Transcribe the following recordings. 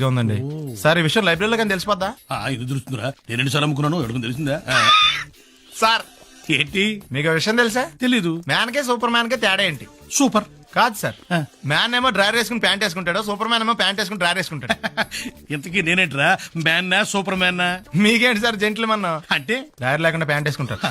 ఉందండి సార్. ఈ విషయం లైబ్రరీలో కానీ తెలిసిపోద్దా? ఇది తెలుస్తుందిరా, నేను 2 సార్లు అమ్ముకున్నాను, ఎడుకుని తెలిసిందా? సార్ ఏంటి మీకు విషయం తెలుసా? తెలీదు. మ్యాన్ కే సూపర్ మ్యాన్ కే తేడా ఏంటి? సూపర్ కాదు సార్, మ్యాన్ ఏమో డ్రైవర్ వేసుకుని ప్యాంట్ వేసుకుంటాడు, సూపర్ మ్యాన్ ఏమో ప్యాంట్ వేసుకుని డ్రైవర్ వేసుకుంటాడు. ఇంతకీ నేనేంట్రా, మ్యాన్నా సూపర్ మ్యాన్నా? మీకేంటి సార్ జెంట్లమన్ అంటే డ్రైవర్ లేకుండా ప్యాంట్ వేసుకుంటారు.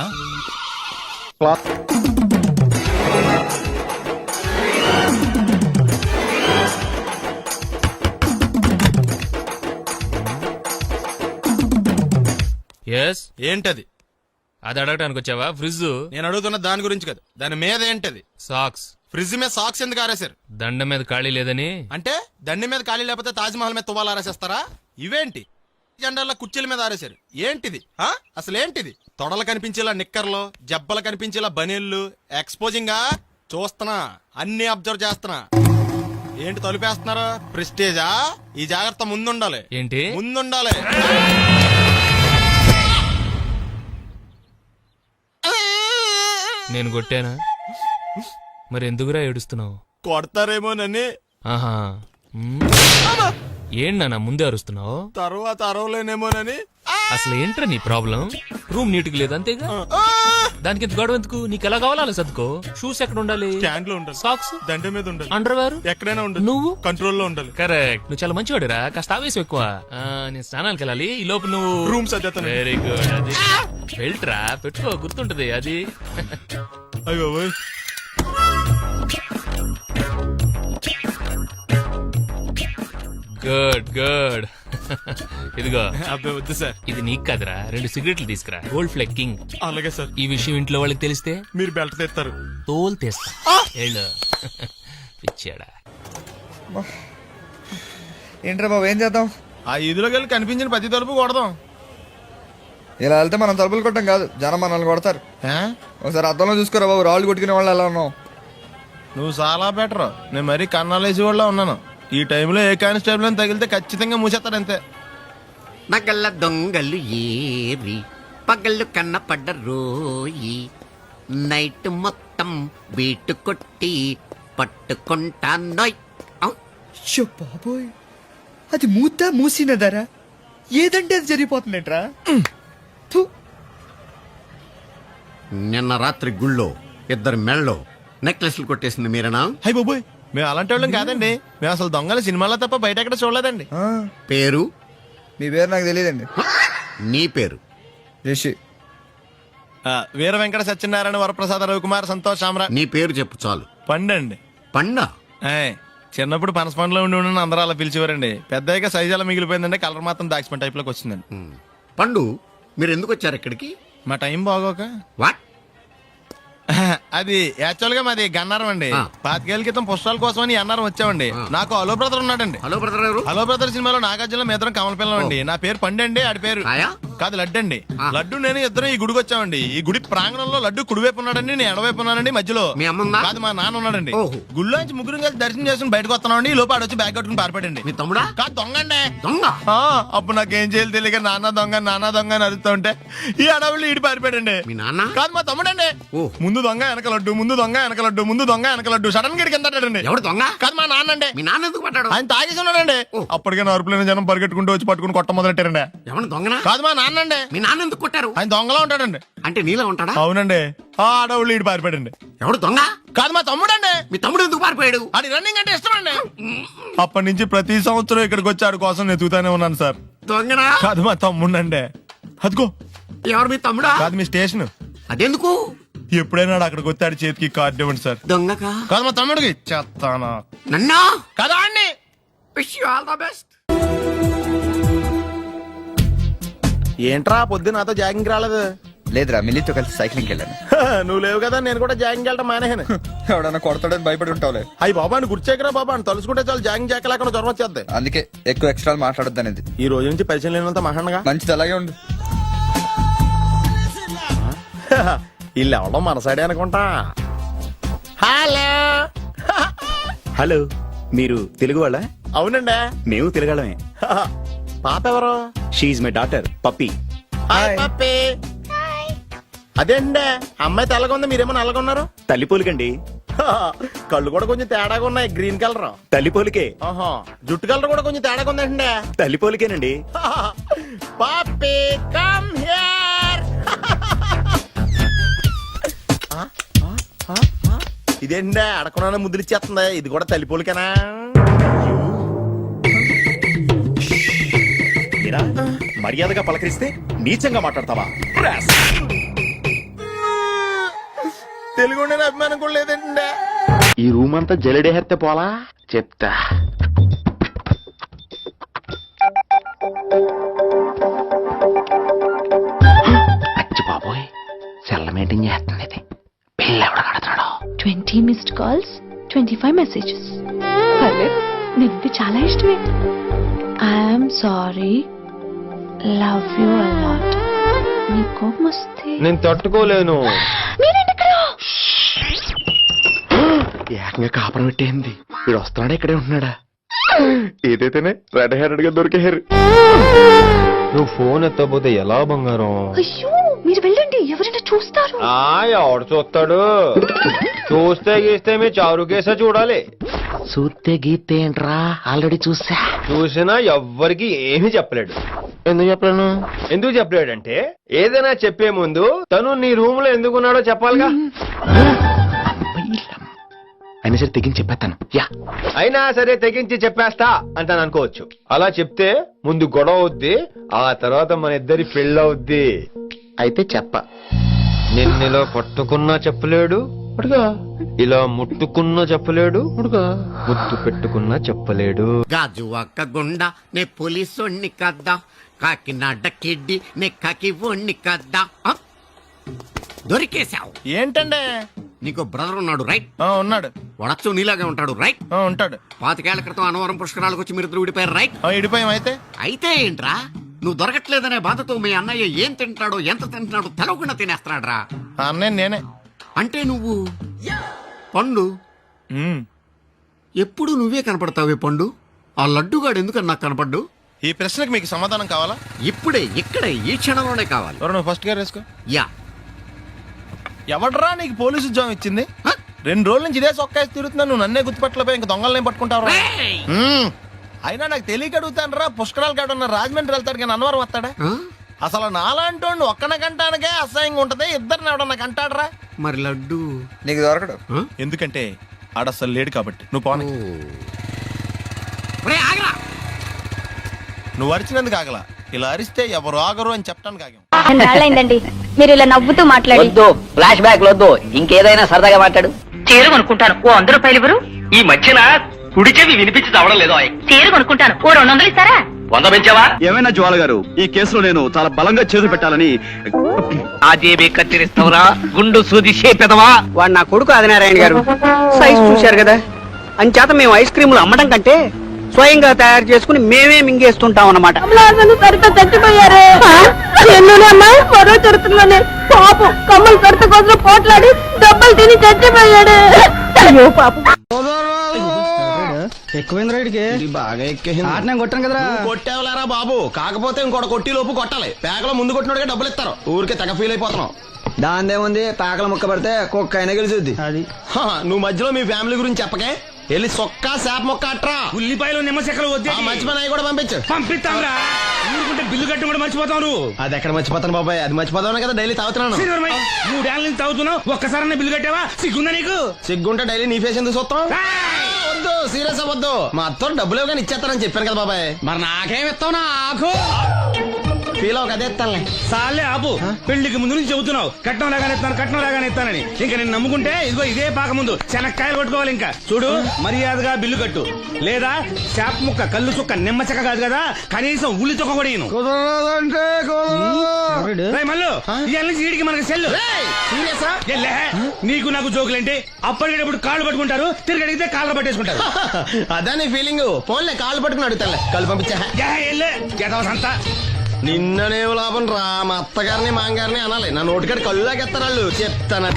ఎస్ ఏంటది? అది అడగటానికి వచ్చావా? ఫ్రిడ్జ్. నేను అడుగుతున్న దాని గురించి కదా, దాని మీద ఏంటది? సాక్స్. ఫ్రిడ్జ్ మీద సాక్స్ ఎందుకు ఆరేశారు? దండ మీద ఖాళీ లేదని. అంటే దండి మీద ఖాళీ లేకపోతే తాజ్ మహల్ మీద తువ్వాలు ఆరేసేస్తారా? ఇవేంటి జెండాల కుర్చీల మీద ఆరేశారు? ఏంటిది అసలు ఏంటిది? తొడలు కనిపించేలా నిక్కర్లు, జబ్బలు కనిపించేలా బనీళ్లు, ఎక్స్పోజింగ్ చూస్తున్నా, అన్ని అబ్జర్వ్ చేస్తున్నా. ఏంటి తలుపేస్తున్నారు? ప్రెస్టేజా? ఈ జాగ్రత్త ముందుండాలి. ఏంటి ముందుండాలి. నేను కొట్టానా? మరి ఎందుకురా ఏడుస్తున్నావు? కొడతారేమోనని. ఆహా. ఏంటి నాన్న ముందే అరుస్తున్నావు? తర్వాత అరవలేనేమోనని. అసలు ఏంట్రా నీ ప్రాబ్లం? రూమ్ నీట్ గా లేదు అంతేగా, దానికి ఎంత గొడవ ఎందుకు? నీకు ఎలా కావాలో అలా సర్దుకో. షూస్ ఎక్కడ ఉండాలి? స్టాండ్ లో ఉండాలి. సాక్స్ దండ మీద ఉండాలి. అండర్ వేర్ ఎక్కడైనా ఉండాలి. నువ్వు కంట్రోల్లో ఉండాలి. కరెక్ట్. నువ్వు చాలా మంచివాడురా, కాస్త ఆవేశం ఎక్కువ. నేను స్నానానికి వెళ్ళాలి, ఈ లోపు నువ్వు రూమ్ సర్దేస్తాను. Very good. అది వెళ్ళరా, పెట్టుకో, గుర్తుంటది అది. అయ్యో గుడ్ గుడ్. ఇదిగో. అబ్బాయి వద్దు సార్. ఇది నీకు కాదురా, 2 సిగరెట్లు తీసుకురా. Gold Flake King. అలాగే సార్. ఈ విషయం ఇంట్లో వాళ్ళకి తెలిస్తే మీరు బెల్ట్ తెస్తారు. తోలు తీస్తా. వెళ్ళు. పిచ్చాడా. ఏంట్రా బాబు, ఏం చేద్దాం? ఆ ఈదులోకి వెళ్ళి కనిపించిన ప్రతి తలుపు కొడదాం. ఇలా వెళ్తే మనం తలుపులు కొట్టం కాదు, జనం మనల్ని కొడతారు. ఒకసారి అద్దంలో చూసుకోరా బాబు, రాళ్ళు కొట్టుకునే వాళ్ళు ఎలా ఉన్నావు? నువ్వు చాలా బెటర్. నేను మరీ కన్నాలేసి వాళ్ళ ఉన్నాను. ఈ టైంలో ఏ కానిస్టేబుల్ అని తగిలితే ఖచ్చితంగా మూసేస్తాడు అంతే. నగల దొంగలు ఏరి పగళ్ళు కన్నపడ్డ రోయి, నైట్ మొత్తం బీటు కొట్టి పట్టుకుంటానోయ్. బాబోయ్, అది మూసినదరా? ఏదంటే అది జరిగిపోతుందేంట్రా? నిన్న రాత్రి గుళ్ళో 2 మెళ్ళలో నెక్లెస్లు కొట్టేసింది మీరేనా? హై బాబోయ్, మేము అలాంటి వాళ్ళం కాదండి. మేము అసలు దొంగలు సినిమాలో తప్ప బయట ఎక్కడ చూడలేదండి. పేరు? మీ పేరు నాకు తెలియదండి. నీ పేరు? రిషి. వీర వెంకట సత్యనారాయణ వరప్రసాద రవికుమార్ సంతోష్ సామ్రా. నీ పేరు చెప్పు చాలు. పండండి. పండా? చిన్నప్పుడు పనస పండులో ఉండి అందరూ అలా పిలిచేవారండి. పెద్దగా సైజ్ అలా మిగిలిపోయిందండి, కలర్ మాత్రం దాక్సిపెన్ టైప్ లోకి వచ్చిందండి. పండు, మీరు ఎందుకు వచ్చారు ఇక్కడికి? మా టైం బాగోక. వాట్? అది యాక్చువల్ గా మాది గన్నారం అండి. 25 ఏళ్ల క్రితం పుష్పాల కోసం అని అన్నారం వచ్చామండి. నాకు హలో బ్రదర్ ఉన్నాడండి. హలో బ్రదర్ ఎవరు? హలో బ్రదర్ సినిమాలో నాగార్జున మేదరం కమల పిల్లం అండి. నా పేరు పండండి, ఆడి పేరు కాదు లడ్డు అండి. లడ్డు నేను ఇద్దరం ఈ గుడికి వచ్చామండి. ఈ గుడి ప్రాంగణంలో లడ్డు కుడివైపు ఉన్నాడండి, నేను ఎడవైపు ఉన్నానండి. మధ్యలో మీ అమ్మ కాదు మా నాన్న ఉన్నాడండి. గుళ్ళో నుంచి ముగ్గురు కలిసి దర్శనం చేసుకుని బయటకు వస్తున్నామండి. ఈ లోపు ఆడొచ్చి బ్యాగ్ కట్టుకుని పారిపడండి. మీ తమ్ముడా? కాదు దొంగ అండి. దొంగ? అప్పుడు నాకేం చేయాలి తెలియక నాన్న దొంగ అని అరుస్తూ ఉంటే ఈ అడవులు ఈడి పారిపోయాడండి. మీ నాన్న? కాదు మా తమ్ముడండి. ముందు దొంగ వెనక లడ్డు, ముందు దొంగ వెనక లడ్డు, ముందు దొంగ వెనక లడ్డు. సడన్ గా కిందండి. ఎవడు దొంగ? కాదు మా నాన్న అండి. మీ నాన్న ఎందుకు పడ్డాడు? ఆయన తాగేసి ఉన్నాడండి. అప్పటికే నరుపులైన జనం పరిగెట్టుకుంటూ వచ్చి పట్టుకుని కొట్ట మొదలెట్టారండి. ఎవడు దొంగనా? కాదు మా నాన్న అండి. మీ నాన్న ఎందుకు కొట్టారు? ఆయన దొంగలా ఉంటాడండి. అంటే నీలా ఉంటాడా? అవునండి. ఆ అడవులు ఈడు పారిపోయాడండి. ఎవడు దొంగ? కాదు మా తమ్ముడండి. మీ తమ్ముడు ఎందుకు పారిపోయాడు? అది రన్నింగ్ అంటే ఇష్టం అండి. అప్పటి నుంచి ప్రతి సంవత్సరం ఇక్కడికి వచ్చి ఆడి కోసం ఎదుగుతానే ఉన్నాను సార్. దొంగనా? కాదు మా తమ్ముడండి. అదిగో. ఎవరు మీ తమ్ముడా? కాదు మీ స్టేషన్. అదెందుకు? ఎప్పుడైనా అక్కడికి వచ్చాడు చేతికి కార్డు ఇవ్వండి సార్. దొంగకా? కాదు మా తమ్ముడికి. చెత్తానా? నన్నా? కదా అండి. Wish you all the best. ఏంట్రా పొద్దున నాతో జాగింగ్ రాలేదు? లేదురా, మిల్లీతో కలిసి సైక్లింగ్ వెళ్ళాను. నువ్వు లేవు కదా, నేను కూడా జాగింగ్ వెళ్ళడం మానేహాను. ఎవడన్నా కొడతాడని భయపడి ఉంటావులే. అయ్యి బాబా అని గుర్చేకరా బాబా అని తలుసుకుంటే చాలు జాగింగ్ చేయలేకుండా జ్వరం వచ్చేద్ది. అందుకే ఎక్కువ ఎక్స్ట్రా మాట్లాడొద్దు అనేది. ఈ రోజు నుంచి పరిచయం లేనంత మహాన్గా మంచిది, అలాగే ఉండు. వీళ్ళు ఎవడం మన సైడే అనుకుంటా. హలో హలో, మీరు తెలుగు వాళ్ళ? అవునండి, మేము తెలుగాళ్ళమే. పాప ఎవరు? షీఈ్ మై డాటర్ పప్పి. పప్పి. అదేండి అమ్మాయి తెల్లగా ఉంది, మీరేమో నల్లగా ఉన్నారు. తల్లి పోలికండి. కళ్ళు కూడా కొంచెం తేడాగా ఉన్నాయి, గ్రీన్ కలర్. తల్లిపోలికే. ఆహా, జుట్టు కలర్ కూడా కొంచెం తేడాగా ఉందండి. తల్లిపోలికేనండి. Papi come here. ఇదేంటి అడగకుండా ముద్దులు ఇచ్చేస్తుంది, ఇది కూడా తల్లిపోలికేనా? మీరా మర్యాదగా పలకరిస్తే నీచంగా మాట్లాడతావా? తెలుగు అభిమానం కూడా లేదండి. ఈ రూమ్ అంతా జలడేహెత్తే పోలా చెప్తా. అచ్చి బాబోయ్, సెల్ల మెయింటైన్ చేస్తుంది ఇది. పిల్ల ఎవడ కడతాడో. 20 మిస్డ్ కాల్స్, 25 మెసేజెస్. పర్లేదు, నీకు చాలా ఇష్టమే. I'm sorry, love you a lot. నీ కోపం వస్తే నేను తట్టుకోలేను. మీరేంటి ఇక్కడ? ఏకంగా కాపురం పెట్టేంది. వీడు వస్తున్నాడా ఇక్కడే ఉంటున్నాడా? ఏదైతేనే రెడ్ హెయిర్ గా దొరికే హెయిర్. నువ్వు ఫోన్ ఎత్తపోతే ఎలా బంగారం? అయ్యో, మీరు వెళ్ళండి, ఎవరైనా చూస్తారు. ఎవడు చూస్తాడు? చూస్తే గీస్తే మీ చారు కేసా చూడాలి. చూస్తే గీతే ఏంట్రా, ఆల్రెడీ చూసా. చూసినా ఎవ్వరికి ఏమీ చెప్పలేడు. ఎందుకు చెప్పలేను? ఎందుకు చెప్పలేడంటే ఏదైనా చెప్పే ముందు తను నీ రూమ్ లో ఎందుకున్నాడో చెప్పాలిగా. అయినా సరే తెగించి చెప్పేస్తాను. యా, అయినా సరే తెగించి చెప్పేస్తా అంటాను అనుకోవచ్చు. అలా చెప్తే ముందు గొడవ అవుద్ది, ఆ తర్వాత మన ఇద్దరి పెళ్ళవుద్ది. అయితే చెప్ప. నిన్నెలా పట్టుకున్నా చెప్పలేడు అడుగా, ఇలా ముట్టుకున్నా చెప్పలేడు అడుగా, ముద్దు పెట్టుకున్నా చెప్పలేడు. గాజు అక్క గుండ నే పోలీసోణ్ణి కద్దా, కాకినాడ కిడ్డి నే కాకి ఓణ్ణి కద్దా. దొరికేశావు. ఏంటండి? నీకు బ్రదర్ ఉన్నాడు రైట్? ఉన్నాడు. వడచ్చు నీలాగే ఉంటాడు రైట్? ఉంటాడు. 25 ఏళ్ల క్రితం అనవరం పుష్కరాలకు వచ్చి మీరు ఇద్దరు విడిపోయారు రైట్? ఇడిపోయాం. అయితే ఏంట్రా, నువ్వు దొరకట్లేదనే బాధతో మీ అన్నయ్య ఏం తింటాడో ఎంత తింటున్నాడో తెలవకుండా తినేస్తున్నాడ్రా. అన్నయ్య నేనే. అంటే నువ్వు పండు ఎప్పుడు నువ్వే కనపడతావే పండు. ఆ లడ్డుగాడు ఎందుకని నాకు కనపడ్డు? ఈ ప్రశ్నకు మీకు సమాధానం కావాలా? ఇప్పుడే ఇక్కడే ఈ క్షణంలోనే కావాలి. నువ్వు ఫస్ట్ గా వేసుకో. యా. ఎవడరా నీకు పోలీసు ఉద్యోగం ఇచ్చింది? 2 రోజుల నుంచి ఇదే సొక్కాసి తిరుగుతున్నా, నువ్వు నన్నే గుర్తుపట్టలేపోయి ఇంక దొంగలనే పట్టుకుంటావు. అయినా నాకు తెలియక అడుగుతాను రా, పుష్కరాలు కాడున్న రాజమండ్రి వెళ్తాడు కానీ అన్నవరం వస్తాడా? అసలు నాలాంటి ఒక్కన కంటానికే అసహ్యంగా ఉంటది, ఇద్దరిని ఎవడన్నా కంటాడరా? మరి లడ్డు నీకు దొరకడు. ఎందుకంటే ఆడసలు లేడు కాబట్టి. నువ్వు పోనీ. నువ్వు అరిచినందుకు ఆగలా, ఇలా అరిస్తే ఎవరు ఆగరు అని చెప్పడానికి ఆగాం. నాళ్ళైందండి మీరు ఇలా నవ్వుతూ మాట్లాడి. వద్దు, ఫ్లాష్ బ్యాక్ వద్దు, ఇంకేదైనా సరదాగా మాట్లాడు. చీర కొనుక్కుంటాను, ఓ 100 రూపాయలు ఇవ్వరు? ఈ మధ్యన కుడి చెవి వినిపించి చావడం లేదు. చీర కొనుక్కుంటాను, ఓ 200 ఇస్తారా? 100 పెంచావా? ఏమైనా జ్వాల గారు, ఈ కేసులో నేను చాలా బలంగా చేతులు పెట్టాలని. అదేబే కత్తిరిస్తావురా, గుండు సూది చేపెదవా. వాడు నా కొడుకు ఆదినారాయణ గారు. సైజ్ చూశారు కదా, అంచేత మేము ఐస్ క్రీములు అమ్మడం కంటే స్వయంగా తయారు చేసుకుని మేమే మింగేస్తుంటాం అన్నమాట. చచ్చిపోయారే మరో చరిత్రలోనే పాపం కమ్మలు కడత కోసం పోట్లాడి దెబ్బలు తిని చచ్చిపోయాడు. అయ్యో పాపం. ఎక్కువైంది రైడ్కి, బాగా ఎక్కేసింది. కొట్టాను కదరా. కొట్టేవలేరా బాబు, కాకపోతే ఇంకోటి కొట్టి లోపు కొట్టాలి. పేకలో ముందు కొట్టినోడిగా డబ్బులు ఇస్తారు. ఊరికే తెగ ఫీల్ అయిపోతున్నావు. దాందేముంది, పేకల ముక్క పడితే కుక్క అయినా గెలిచిద్ది. అది నువ్వు మధ్యలో మీ ఫ్యామిలీ గురించి చెప్పకే, వెళ్ళి సొక్క శాప మొక్క అట్రా. ఉల్లిపాయలు నిమ్మచెక్కలు వద్దే. మంచి పని అవి కూడా పంపించు. పంపిస్తాంరా, ఊరుకుంటే బిల్లు కట్టి కూడా మర్చిపోతావు నువ్వు. అది ఎక్కడ మర్చిపోతాను బాబాయ్, అది మర్చిపోతాను కదా డైలీ తాగుతున్నాను. 3 ఏళ్ళ నుంచి తాగుతున్నావు, ఒక్కసారి బిల్లు కట్టావా? సిగ్గుందా నీకు? సిగ్గుంటే డైలీ నీ ఫేస్ ఎందుకు చూస్తాం? వద్దు, సీరియస్ అవ్వద్దు. మా అత్తో డబ్బులు ఇవ్వగానే ఇచ్చేస్తానని చెప్పాను కదా బాబాయ్. మరి నాకేం ఇస్తావు? నాకు ఫీల్ అవ్వక అదే ఇస్తానులే. సాలే ఆపు, పెళ్లికి ముందు నుంచి చెబుతున్నావు కట్నం లాగానే ఇస్తాను, కట్నం లాగానే ఇస్తానని. ఇంకా నేను నమ్ముకుంటే ఇదిగో ఇదే పాక ముందు శనక్కాయలు కొట్టుకోవాలి. ఇంకా చూడు, మర్యాదగా బిల్లు కట్టు, లేదా చేప ముక్క, కళ్ళు చుక్క, నిమ్మ చెక్క కాదు కదా, కనీసం ఉల్లి తొక్క కూడా ఇయ్యను. మళ్ళీ ఇవాళ నుంచి వీడికి మనకి సెల్లు. నీకు నాకు జోకులేంటి? అప్పటికేటప్పుడు కాళ్ళు పట్టుకుంటారు, తిరిగి అడిగితే కాళ్ళు పట్టేసుకుంటారు. అదే నీ ఫీలింగ్. ఫోన్లే కాళ్ళు పట్టుకుని అడుగుతానులే, కళ్ళు పంపించా. అంతా నిన్ననేం లాభం రా, మా అత్తగారిని మాంగారిని అనాలి. నా నోటికాడ కళ్ళు లాగెత్తారు వాళ్ళు. చెప్తాను.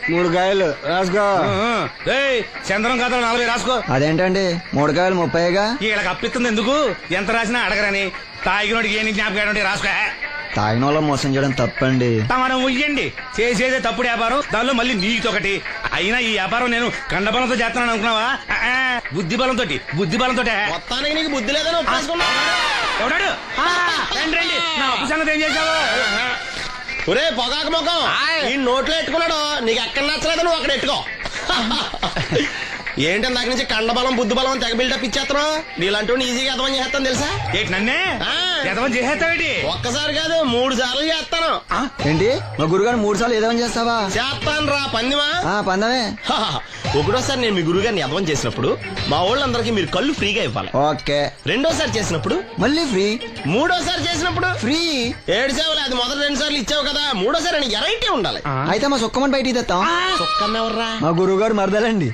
3 కాయలు రాసుకో. చంద్రం కథలు 40 రాసుకో. అదేంటండి 3 కాయలు 30గా? వీళ్ళకి అప్పిస్తుంది ఎందుకు? ఎంత రాసినా అడగరని. తాగినోడికి ఏ జ్ఞాపకం రాసుకో. తాగిన వాళ్ళ మోసం చేయడం తప్పండి. మనం ఉయ్యండి చేసేదే తప్పుడు వ్యాపారం, దానిలో మళ్ళీ నీతొకటి. అయినా ఈ వ్యాపారం నేను కండబలంతో చేస్తున్నాను అనుకున్నావా? బుద్ధి బలంతో మొత్తానికి నీకు బుద్ధి లేదని ఒప్పేసుకున్నా. ఎవడాడు? రండి రండి, నా అప్పు సంగతి ఏం చేశావు? ఒరే పొగాకు ముఖం, ఈ నోట్లో ఎట్టుకున్నాడు. నీకు ఎక్కడ నచ్చలేదు నువ్వు అక్కడ ఎట్టుకో. ఏంటి దాని నుంచి కండబలం బుద్ధి బలం తెగ బిల్డప్ ఇచ్చేస్తున్నావు. నీలాంటి ఈజీగా ఎదవని చేస్తాను తెలుసా? ఏంటి నన్నే ఎదవం చేసేస్తావేటి? ఒక్కసారి కాదు 3 సార్లు చేస్తాను. ఏంటి మా గురుగారు 3 సార్లు ఏదేమని చేస్తావా? చేస్తాను రా పందిమా. పందమే. ఒకటోసారి నేను మీ గురుగారిని ఎదవం చేసినప్పుడు మా వాళ్ళందరికీ మీరు కళ్ళు ఫ్రీగా ఇవ్వాలి. ఓకే. రెండోసారి చేసినప్పుడు మళ్ళీ ఫ్రీ. మూడోసారి చేసినప్పుడు ఫ్రీ. 7 సేవలు అది మొదటి 2 సార్లు ఇచ్చావు కదా, మూడోసారి అని ఎరైటీ ఉండాలి. అయితే మా సుక్కమని బయటికి తెస్తాం. ఎవర్రా? మా గురువు గారు మరదలండి.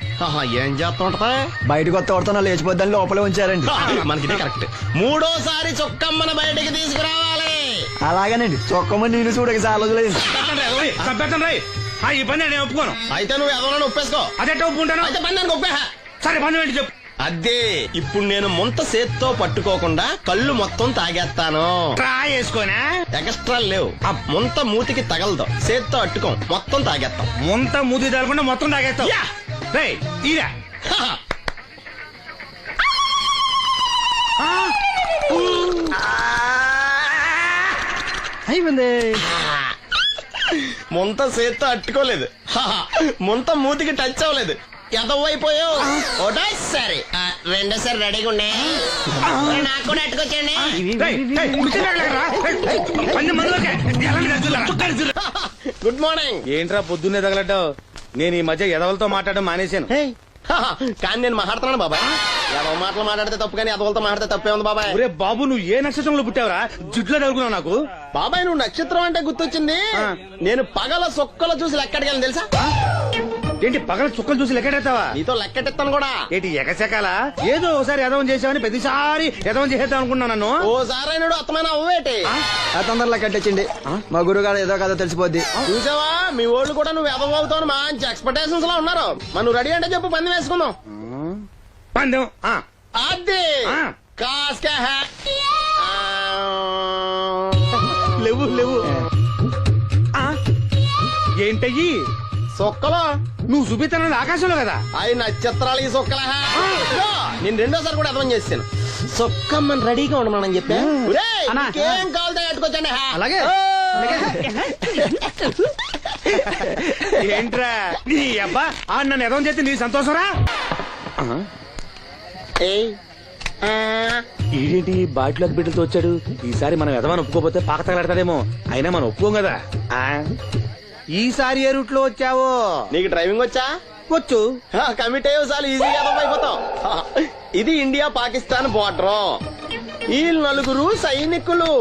ఏం చేస్తా ఉంటదా? బయటకు వస్తా కొడతా లేచిపోద్దని లోపలే ఉంచారండి. మనకి కరెక్ట్. మూడోసారి చొక్కమ్మన బయటకి తీసుకురావాలి. అలాగేనండి. చొక్కమని నేను చూడక చాలా రోజులైంది. ఈ పని నేను ఒప్పుకోను. అయితే నువ్వు ఎదవలని ఒప్పేసుకో. అదెట్ట ఒప్పుకుంటాను? అయితే పని దానికి ఒప్పేహ. సరే పని ఏంటి చెప్పు. అదే ఇప్పుడు నేను ముంత చేత్తో పట్టుకోకుండా కళ్ళు మొత్తం తాగేస్తాను. ట్రై చేసుకోనా? ఎక్స్ట్రా లేవు. ముంత మూతికి తగలదు, చేత్తో అట్టుకోం, మొత్తం తాగేస్తాం. ముంత మూతి తగలకుండా మొత్తం తాగేస్తాం. రేయ్ ఈరా. అయిపోయింది. ముంత చేత్తో అట్టుకోలేదు, ముంత మూతికి టచ్ అవ్వలేదు, ఎదవైపోయావు. ఒకటో సరే రెండోసారి రెడీగా ఉండే. నాకు కూడా అట్టుకొచ్చండి. Good morning. ఏంట్రా పొద్దున్నే తగలడ్డావు? నేను ఈ మధ్య ఎదవలతో మాట్లాడడం మానేశాను. కానీ నేను మాట్లాడుతున్నాను బాబాయ్. ఎదవ మాటలు మాట్లాడితే తప్పు, కానీ ఎదవలతో మాట్లాడితే తప్పే ఉంది బాబాయ్. ఒరే బాబు, నువ్వు ఏ నక్షత్రంలో పుట్టావురా? జుట్లో తగులుకున్నావు నాకు. బాబాయ్ నువ్వు నక్షత్రం అంటే గుర్తొచ్చింది. నేను పగల సొక్కలు చూసి లెక్కడికి తెలుసా? ఏంటి పగల చుక్కలు చూసి లెక్కెడతావా? నీతో లెక్కెట్టిస్తాను కూడా. ఏంటి ఎగసెకాల? ఏదో ఒకసారి ఎదవం చేసావని ప్రతిసారి ఎదవం చేసేద్దాం అనుకున్నా నన్ను. ఓసారి అయినాడు అత్తమైన అవ్వేటి. తొందరలో కట్టించండి. మా గురుగారు ఏదో కదా తెలిసిపోద్ది. చూసావా మీ వాళ్ళు కూడా నువ్వు ఎదవవుతావు మంచి ఎక్స్పెక్టేషన్స్ లో ఉన్నారు. మనం రెడీ అంటే చెప్పు, పందెం వేసుకుందాం. పందెం అది కాస్క లేవు లేవు. ఏంటయ్యి సొక్కలో నువ్వు చూపిస్తానది ఆకాశంలో కదా? అవి నక్షత్రాలు ఈ సొక్కల. నేను రెండోసారి కూడా అర్థం చేస్తాను. సొక్కమ్మని రెడీగా ఉండమని చెప్పా. ఏం కావాలి కట్టుకోవచ్చండి. అలాగే. ఏంట్రా నీ అబ్బా నన్ను ఎదవం చేస్తే నీ సంతోషరా? ఈడేంటి బాటిలోకి బిడ్డలతో వచ్చాడు? ఈసారి మనం ఎదవని ఒప్పుకోపోతే పాక తగలాడతాడేమో. అయినా మనం ఒప్పుకోం కదా. ఈసారి ఏ రూట్ లో వచ్చావో? నీకు డ్రైవింగ్ వచ్చా? వచ్చు. కమిట్ అయ్యే సార్లు ఈజీగా అయిపోతాం. ఇది ఇండియా పాకిస్తాన్ బోర్డర్. ఈ 4 సైనికులు.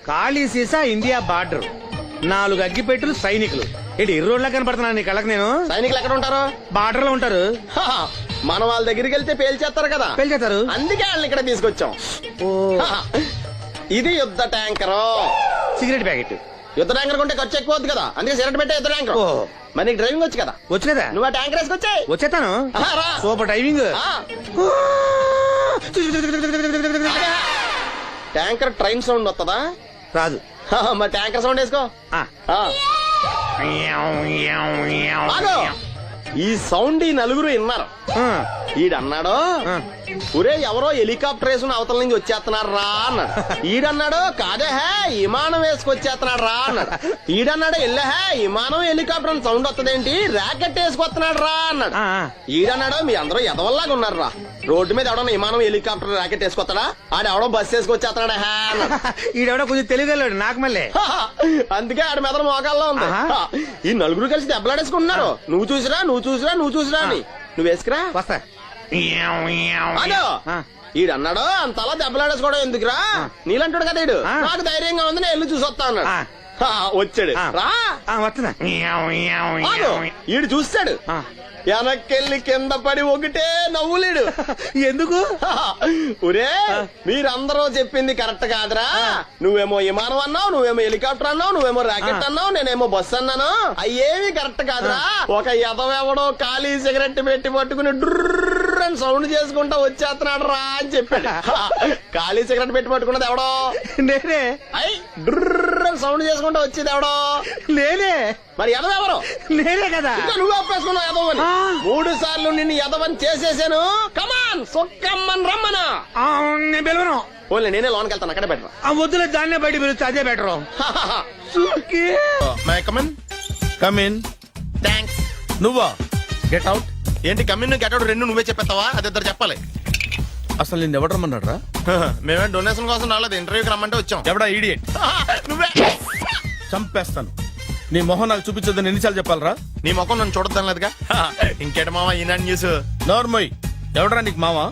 ఖాళీ సీసా ఇండియా బార్డర్, 4 అగ్గిపెట్టులు సైనికులు. ఏంటి ఇర్రోడ్లా కనపడుతున్నాను నీ కళ్ళకి నేను? సైనికులు ఎక్కడ ఉంటారు? బార్డర్ లో ఉంటారు. మనం వాళ్ళ దగ్గరికి వెళ్తే పేల్చేస్తారు కదా. పేల్చేస్తారు. అందుకే వాళ్ళని ఇక్కడ తీసుకొచ్చాం. ఇది యుద్ధ ట్యాంకర్. Cigarette packet. యుద్ధ ట్యాంకర్ కొంటే ఖర్చు ఎక్కువ అవుతుంది కదా, అందుకే సిగరెట్ పెట్టే యుద్ధ ట్యాంకర్. మరి నీకు డ్రైవింగ్ వచ్చు కదా? వచ్చు కదా. నువ్వు ఆ ట్యాంకర్ వేసుకొచ్చాయి. వచ్చేస్తాను. Super driving. Tanker train sound వస్తుందా? రాదు. మరి ట్యాంకర్ సౌండ్ వేసుకో. ఈ సౌండ్ ఈ 4 విన్నారు. ఈడన్నాడు, ఒరే ఎవరో హెలికాప్టర్ వేసుకుని అవతల నుంచి వచ్చేస్తున్నారు రా అన్నాడు. ఈడన్నాడు, కాదే విమానం వేసుకొచ్చేస్తున్నాడు రా అన్నాడు. ఈడన్నాడు, ఎల్లహే విమానం హెలికాప్టర్ సౌండ్ వస్తుందేంటి, ర్యాకెట్ వేసుకొస్తున్నాడు రా అన్నాడు. ఈడన్నాడు, మీ అందరూ ఎదవల్లాగా ఉన్నారు రా, రోడ్డు మీద ఎవడన్నా విమానం హెలికాప్టర్ ర్యాకెట్ వేసుకొస్తాడా? ఆడెవడో బస్సు వేసుకొచ్చేస్తున్నాడు హే అన్నాడు. ఈడెవడో కొంచెం తెలియగలడు నాకు మళ్ళీ. అందుకే ఆడ మెదడు మోకాల్లో ఉంది. ఈ 4 కలిసి దెబ్బలాడేసుకుంటున్నారు. నువ్వు చూసిరా అని. నువ్వు వేసుకురా. వస్తా. ఈడన్నాడు, అంతలా దెబ్బలాడేసుకోవడం ఎందుకురా, నీలంటాడు కదా ఈడు. నాకు ధైర్యంగా ఉంది, నేను వెళ్ళి చూసొస్తా అన్నాడు. వచ్చాడు రా. వస్తున్నా. ఈడు చూస్తాడు, వెనక్కెళ్ళి కింద పడి ఒకటే నవ్వులేడు. ఎందుకు? ఒరే మీరందరూ చెప్పింది కరెక్ట్ కాదురా. నువ్వేమో విమానం అన్నావు, నువ్వేమో హెలికాప్టర్ అన్నావు, నువ్వేమో రాకెట్ అన్నావు, నేనేమో బస్సు అన్నాను. అయ్యేవి కరెక్ట్ కాదురా. ఒక ఎదవెవడో ఖాళీ సిగరెట్ పెట్టి పట్టుకుని డ్రర్ అని సౌండ్ చేసుకుంటా వచ్చేస్తున్నాడు రా అని చెప్పాడు. ఖాళీ సిగరెట్ పెట్టి పట్టుకున్నది ఎవడో? నేనే. డ్రర్ అని సౌండ్ చేసుకుంటూ వచ్చేది ఎవడో నేనే మరి ఎదవెవరు నేనే కదా నువ్వు ఒప్పేసుకున్నావు ఎదవని 3 సార్లు నిన్ను ఎదవని చేసేసాను కమాన్ సొక్కమ్మన్ రమ్మనా ఆ, నేను పిలవను. ఓన్లీ నేనే లోన్కి వెళ్తాను అక్కడే బెటర్ ఆ వద్దులే, దాన్నే బయట పిలుస్తా, అదే better. My come on come in thanks నువ్వా గెట్ అవుట్. ఏంటి కమిన్ గెటౌట్ రెండు నువ్వే చెప్పేస్తావా అది ఇద్దరు చెప్పాలి అసలు నిన్ను ఎవడు రమ్మన్నాడు రా? మేమే డొనేషన్ కోసం రాలేదు ఇంటర్వ్యూకి రమ్మంటే వచ్చాం ఎవడా ఈడియట్? నువ్వే చంపేస్తాను. నీ మొహం నాకు చూపించొద్దని ఎన్నిసార్లు చెప్పాలరా? నీ ముఖం నన్ను చూడద్దాం లేదుగా ఇంకేట మామ ఈనాడు న్యూస్ నోర్మోయ్, ఎవడరా నీకు మావా?